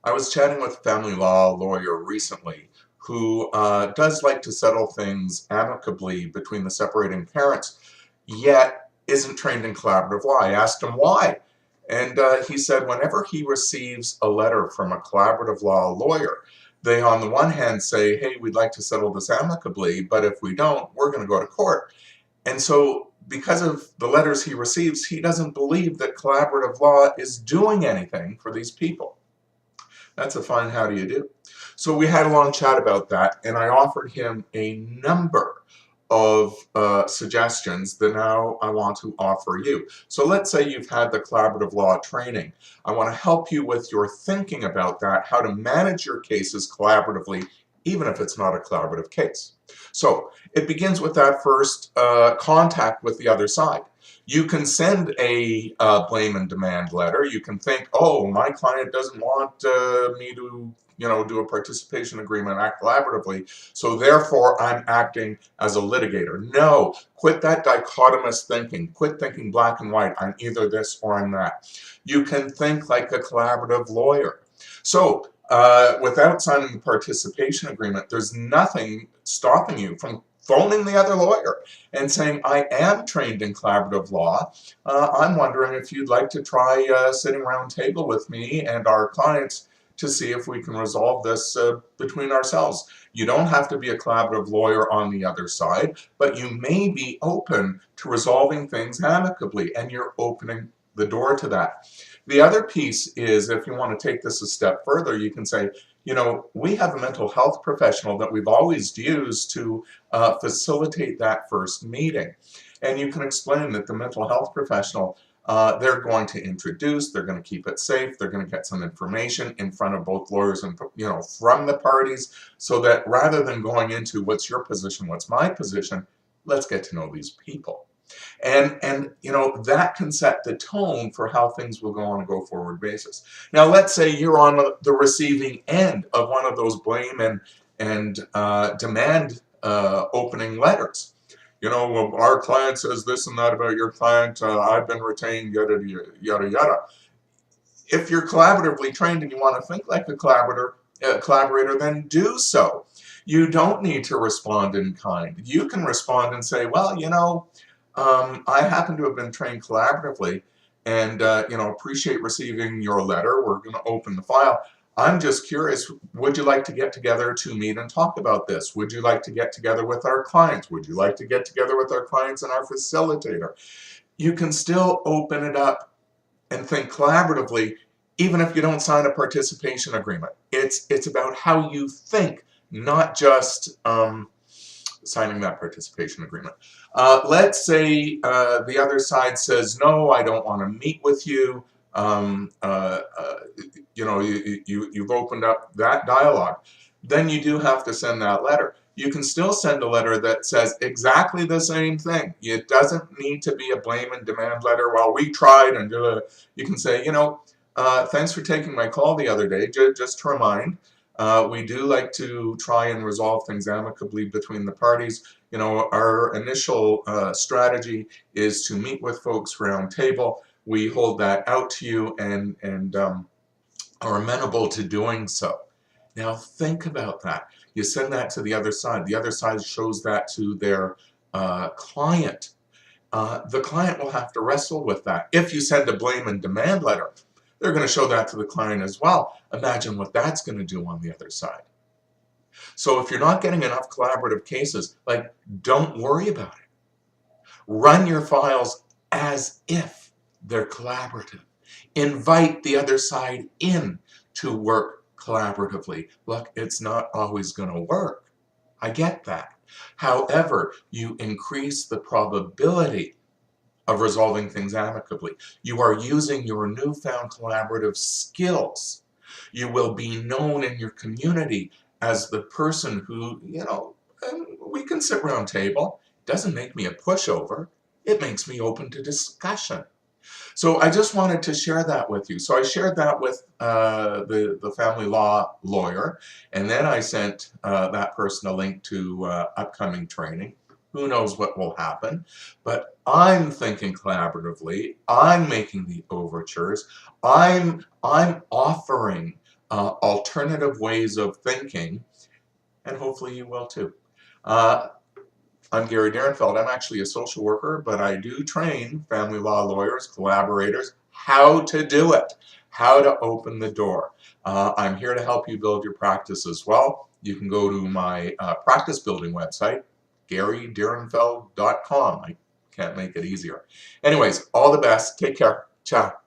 I was chatting with a family law lawyer recently who does like to settle things amicably between the separating parents, yet isn't trained in collaborative law. I asked him why. And he said whenever he receives a letter from a collaborative law lawyer, they on the one hand say, hey, we'd like to settle this amicably, but if we don't, we're going to go to court. And so because of the letters he receives, he doesn't believe that collaborative law is doing anything for these people. That's a fine how do you do. So we had a long chat about that, and I offered him a number of suggestions that now I want to offer you. So let's say you've had the collaborative law training. I want to help you with your thinking about that, how to manage your cases collaboratively, even if it's not a collaborative case. So it begins with that first contact with the other side. You can send a blame and demand letter. You can think, oh, my client doesn't want me to, do a participation agreement, act collaboratively, so therefore I'm acting as a litigator. No, quit that dichotomous thinking. Quit thinking black and white. I'm either this or I'm that. You can think like a collaborative lawyer. So without signing the participation agreement, there's nothing stopping you from phoning the other lawyer and saying, I am trained in collaborative law. I'm wondering if you'd like to try sitting around table with me and our clients to see if we can resolve this between ourselves. You don't have to be a collaborative lawyer on the other side, but you may be open to resolving things amicably, and you're opening the door to that. The other piece is, if you want to take this a step further, you can say, we have a mental health professional that we've always used to facilitate that first meeting. And you can explain that the mental health professional, they're going to introduce, they're going to keep it safe, they're going to get some information in front of both lawyers and, from the parties, so that rather than going into what's your position, what's my position, let's get to know these people. And that can set the tone for how things will go on a go-forward basis. Now, let's say you're on the receiving end of one of those blame and demand opening letters. Well, our client says this and that about your client, I've been retained, yada, yada, yada. If you're collaboratively trained and you want to think like a collaborator, then do so. You don't need to respond in kind. You can respond and say, well, I happen to have been trained collaboratively and, appreciate receiving your letter. We're going to open the file. I'm just curious, would you like to get together to meet and talk about this? Would you like to get together with our clients? Would you like to get together with our clients and our facilitator? You can still open it up and think collaboratively, even if you don't sign a participation agreement. It's about how you think, not just signing that participation agreement. Let's say the other side says, no, I don't want to meet with you. You've opened up that dialogue. Then you do have to send that letter. You can still send a letter that says exactly the same thing. It doesn't need to be a blame and demand letter. Well, we tried and you can say, thanks for taking my call the other day. Just to remind, we do like to try and resolve things amicably between the parties. Our initial strategy is to meet with folks round table. We hold that out to you and are amenable to doing so. Now think about that. You send that to the other side. The other side shows that to their client. The client will have to wrestle with that. If you send a blame and demand letter, they're going to show that to the client as well. Imagine what that's going to do on the other side. So if you're not getting enough collaborative cases, don't worry about it. Run your files as if they're collaborative. Invite the other side in to work collaboratively. Look, it's not always going to work. I get that. However, you increase the probability of resolving things amicably. You are using your newfound collaborative skills. You will be known in your community as the person who, we can sit around table. It doesn't make me a pushover. It makes me open to discussion. So I just wanted to share that with you. So I shared that with the family law lawyer, and then I sent that person a link to upcoming training. Who knows what will happen? But I'm thinking collaboratively. I'm making the overtures. I'm offering alternative ways of thinking, and hopefully you will too. I'm Gary Derenfeld. I'm actually a social worker, but I do train family law lawyers, collaborators, how to do it, how to open the door. I'm here to help you build your practice as well. You can go to my practice building website, GaryDerenfeld.com. I can't make it easier. Anyways, all the best. Take care. Ciao.